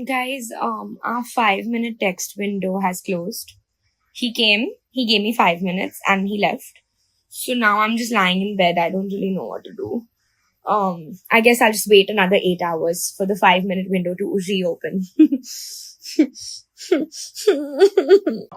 Guys, our 5 minute text window has closed. He came, he gave me 5 minutes and he left. So now I'm just lying in bed. I don't really know what to do. I guess I'll just wait another 8 hours for the 5 minute window to reopen.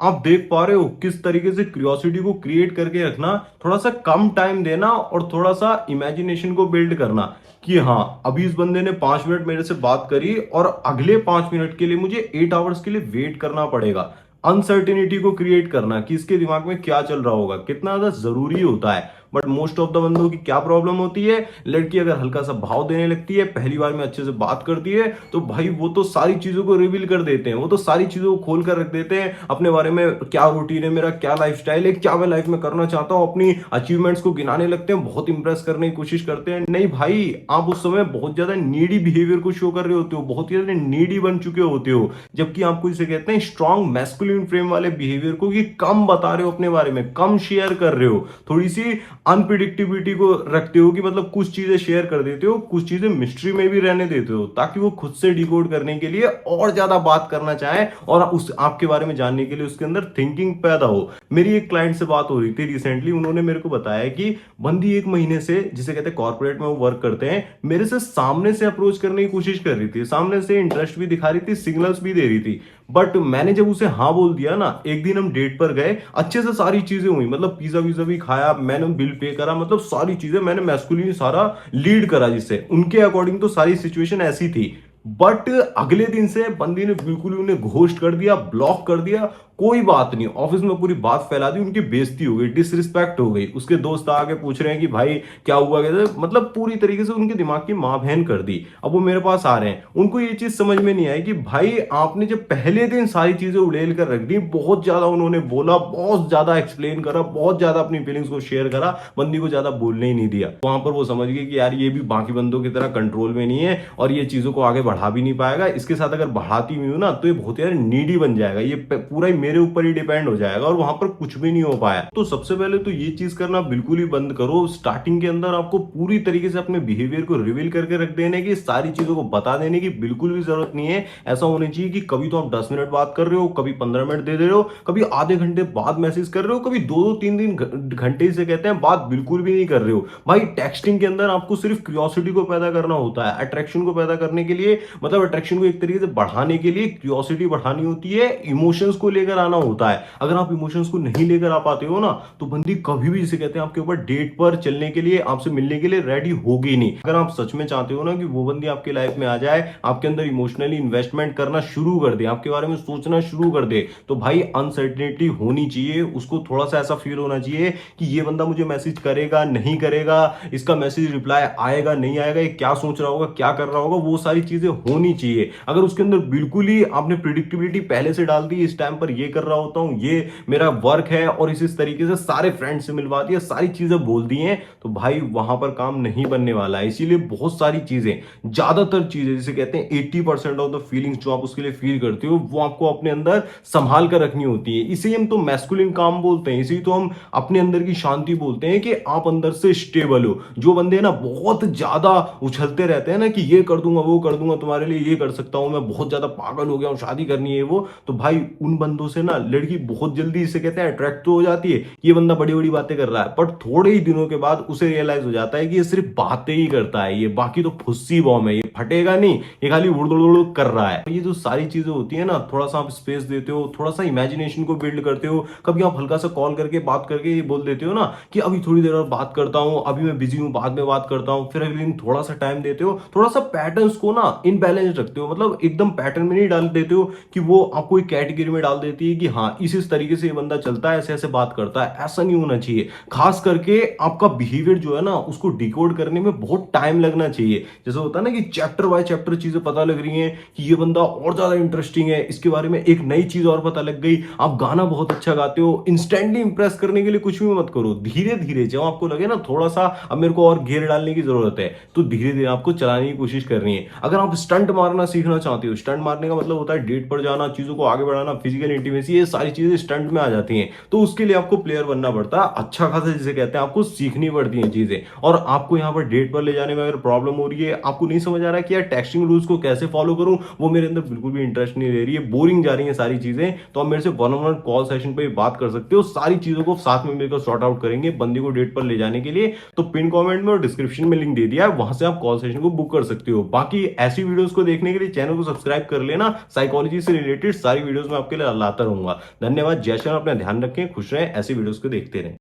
आप देख पा रहे हो किस तरीके से curiosity को create करके रखना, थोड़ा सा कम टाइम देना और थोड़ा सा इमेजिनेशन को बिल्ड करना कि हाँ अभी इस बंदे ने 5 मिनट मेरे से बात करी और अगले 5 मिनट के लिए मुझे 8 आवर्स के लिए वेट करना पड़ेगा। अनसर्टिनिटी को क्रिएट करना कि इसके दिमाग में क्या चल रहा होगा कितना ज्यादा जरूरी होता है। बट मोस्ट ऑफ द बंदों की क्या प्रॉब्लम होती है, लड़की अगर हल्का सा भाव देने लगती है, पहली बार में अच्छे से बात करती है, तो भाई वो तो सारी चीजों को रिवील कर देते हैं, वो तो सारी चीजों को खोल कर रख देते हैं अपने बारे में, क्या रूटीन है मेरा, क्या लाइफस्टाइल है, क्या मैं लाइफ में करना चाहता हूँ, अपनी अचीवमेंट्स को गिनाने लगते हैं, बहुत इंप्रेस करने की कोशिश करते हैं। नहीं भाई, आप उस समय बहुत ज्यादा नीडी बिहेवियर को शो कर रहे होते हो, बहुत ज्यादा नीडी बन चुके होते हो, जबकि आपको इसे कहते हैं स्ट्रॉन्ग मैस्कुलिन फ्रेम वाले बिहेवियर को, कि कम बता रहे हो अपने बारे में, कम शेयर कर रहे हो, थोड़ी सी अनप्रिडिक्टिबिलिटी को रखते हो, कि मतलब कुछ चीजें शेयर कर देते हो, कुछ चीजें मिस्ट्री में भी रहने देते हो, ताकि वो खुद से डिकोड करने के लिए और ज्यादा बात करना चाहे और उस आपके बारे में जानने के लिए उसके अंदर थिंकिंग पैदा हो। मेरी एक क्लाइंट से बात हो रही थी रिसेंटली, उन्होंने मेरे को बताया कि बंदी 1 महीने से, जिसे कहते हैं कॉर्पोरेट में वो वर्क करते हैं, मेरे से सामने से अप्रोच करने की कोशिश कर रही थी, सामने से इंटरेस्ट भी दिखा रही थी, सिग्नल्स भी दे रही थी, बट मैंने जब उसे हाँ बोल दिया ना, एक दिन हम डेट पर गए, अच्छे से सारी चीजें हुई, मतलब पिज्जा विज्जा भी खाया, मैंने बिल पे करा, मतलब सारी चीजें मैंने मैस्कुलिन सारा लीड करा, जिससे उनके अकॉर्डिंग तो सारी सिचुएशन ऐसी थी। बट अगले दिन से बंदी ने बिल्कुल ही उन्हें घोस्ट कर दिया, ब्लॉक कर दिया, कोई बात नहीं, ऑफिस में पूरी बात फैला दी, उनकी बेइज्जती हो गई, डिसरिस्पेक्ट हो गई, उसके दोस्त आके पूछ रहे हैं कि भाई क्या हुआ, कैसे, मतलब पूरी तरीके से उनके दिमाग की मां बहन कर दी। अब वो मेरे पास आ रहे हैं, उनको ये चीज समझ में नहीं आई कि भाई आपने जब पहले दिन सारी चीजें उड़ेल कर रख दी, बहुत ज्यादा उन्होंने बोला, बहुत ज्यादा एक्सप्लेन करा, बहुत ज्यादा अपनी फीलिंग्स को शेयर करा, बंदी को ज्यादा बोलने ही नहीं दिया, वहां पर वो समझ गई कि यार ये भी बाकी बंदों की तरह कंट्रोल में नहीं है और ये चीजों को आगे बढ़ा भी नहीं पाएगा, इसके साथ अगर बढ़ाती भी हूं ना तो ये बहुत यार नीडी बन जाएगा, ये पूरा ही मेरे ऊपर ही डिपेंड हो जाएगा और वहां पर कुछ भी नहीं हो पाया। तो सबसे पहले तो ये चीज करना बिल्कुल ही बंद करो। स्टार्टिंग के अंदर आपको पूरी तरीके से अपने बिहेवियर को रिवील करके रख देने की, सारी चीजों को बता देने की बिल्कुल भी जरूरत नहीं है। ऐसा होना चाहिए कि कभी तो आप 10 मिनट बात कर रहे हो, कभी 15 मिनट दे रहे हो, कभी आधे घंटे बाद मैसेज कर रहे हो, कभी 2-2 3 3 घंटे से कहते हैं बात बिल्कुल भी नहीं कर रहे हो। भाई टेक्सटिंग के अंदर आपको सिर्फ क्यूरियोसिटी को पैदा करना होता है, अट्रैक्शन को पैदा करने के लिए, मतलब अट्रैक्शन को एक तरीके से बढ़ाने के लिए क्यूरियोसिटी बढ़ानी होती है, इमोशंस को लेकर आना होता है। अगर आप इमोशंस को नहीं लेकर आ पाते हो ना, तो बंदी कभी भी, जिसे कहते हैं, आपके ऊपर डेट पर चलने के लिए, आपसे मिलने के लिए रेडी होगी नहीं। अगर आप सच में चाहते हो ना कि वो बंदी आपकी लाइफ में आ जाए, आपके अंदर इमोशनली इन्वेस्टमेंट करना शुरू कर दे, आपके बारे में सोचना शुरू कर दे, तो भाई अनसर्टेनिटी होनी चाहिए, उसको थोड़ा सा ऐसा फील होना चाहिए कि ये बंदा मुझे मैसेज करेगा नहीं करेगा, इसका मैसेज रिप्लाई आएगा नहीं आएगा, ये क्या सोच रहा होगा, क्या कर रहा होगा, वो सारी चीजें होनी चाहिए। अगर उसके अंदर बिल्कुल ही आपने प्रिडिक्टिबिलिटी पहले से डाल दी, इस टाइम पर ये कर रहा होता हूं, ये मेरा वर्क है, और इस तरीके से सारे फ्रेंड से मिलवा दिया, सारी चीजें बोल दी हैं, तो भाई वहां पर काम नहीं बनने वाला है। इसीलिए बहुत सारी चीजें, ज्यादातर चीजें, जिसे कहते हैं 80% ऑफ द फीलिंग्स जो आप उसके लिए फील करते हो, वो आपको अपने अंदर संभाल कर रखनी होती है। इसे हम तो मैस्कुलिन काम बोलते हैं, इसी तो हम अपने अंदर की शांति बोलते हैं, कि आप अंदर से स्टेबल हो। जो बंदे ना बहुत ज्यादा उछलते रहते हैं ना, कि ये कर दूंगा, वो कर दूंगा, तुम्हारे लिए ये कर सकता हूं, मैं बहुत ज्यादा पागल हो गया हूं, शादी करनी है वो, तो भाई उन बंदों से ना लड़की बहुत जल्दी, इसे कहते हैं, अट्रैक्ट तो हो जाती है, ये बंदा बड़ी बड़ी बातें कर रहा है, पर थोड़े ही दिनों के बाद उसे रियलाइज हो जाता है कि ये सिर्फ बातें ही करता है, ये बाकी तो फुस्सी बॉम्ब है, ये फटेगा नहीं, ये खाली उड़ कर रहा है। ये जो सारी चीजें होती है ना, थोड़ा सा आप स्पेस देते हो, थोड़ा सा इमेजिनेशन को बिल्ड करते हो, कभी आप हल्का सा कॉल करके बात करके ये बोल देते हो ना कि अभी थोड़ी देर और बात करता हूं, अभी मैं बिजी हूं, बाद में बात करता हूं, फिर अगले दिन थोड़ा सा टाइम देते हो, थोड़ा सा पैटर्न्स को ना इनबैलेंस रखते हो, मतलब एकदम पैटर्न में नहीं डाल देते हो कि वो आपको एक कैटेगरी में डाल देती है कि हाँ इस तरीके से ये बंदा चलता है, ऐसे ऐसे बात करता है। ऐसा नहीं होना चाहिए। खास करके आपका बिहेवियर जो है ना, उसको डिकोड करने में बहुत टाइम लगना चाहिए। जैसे होता है ना कि चैप्टर बाय चैप्टर चीजें पता लग रही हैं कि ये बंदा और ज्यादा इंटरेस्टिंग है, इसके बारे में एक नई चीज और पता लग गई, आप गाना बहुत अच्छा गाते हो, इंस्टेंटली इंप्रेस करने के लिए कुछ भी मत करो, धीरे धीरे जब आपको लगे ना थोड़ा सा अब मेरे को और घेर डालने की जरूरत है, तो धीरे धीरे आपको चलाने की कोशिश करनी है। अगर आप स्टंट मारना सीखना चाहते हो, स्टंट मारने का मतलब होता है डेट पर जाना, चीजों को आगे बढ़ाना, फिजिकल इंटीमेसी इंटीमेसी, ये सारी चीजें स्टंट में आ जाती हैं। तो उसके लिए आपको प्लेयर बनना पड़ता है अच्छा खासा, जिसे कहते हैं आपको सीखनी पड़ती हैं चीजें। और आपको यहाँ पर डेट पर ले जाने में अगर प्रॉब्लम हो रही है, आपको नहीं समझ आ रहा है कि यार टेक्सटिंग रूल्स को कैसे फॉलो करूं, वो मेरे अंदर बिल्कुल भी इंटरेस्ट नहीं ले रही है, बोरिंग जा रही है सारी चीजें, तो आप मेरे से one on one call session पर बात कर सकते हो। सारी चीजों को साथ में मिलकर सॉर्ट आउट करेंगे बंदे को डेट पर ले जाने के लिए। तो पिन कमेंट में और डिस्क्रिप्शन में लिंक दे दिया है, वहां से आप कॉल सेशन को बुक कर सकते हो। बाकी ऐसी वीडियोस को देखने के लिए चैनल को सब्सक्राइब कर लेना। साइकोलॉजी से रिलेटेड सारी वीडियोस मैं आपके लिए लाता रहूंगा। धन्यवाद। जय श्री राम। अपना ध्यान रखें, खुश रहें, ऐसी वीडियोस को देखते रहें।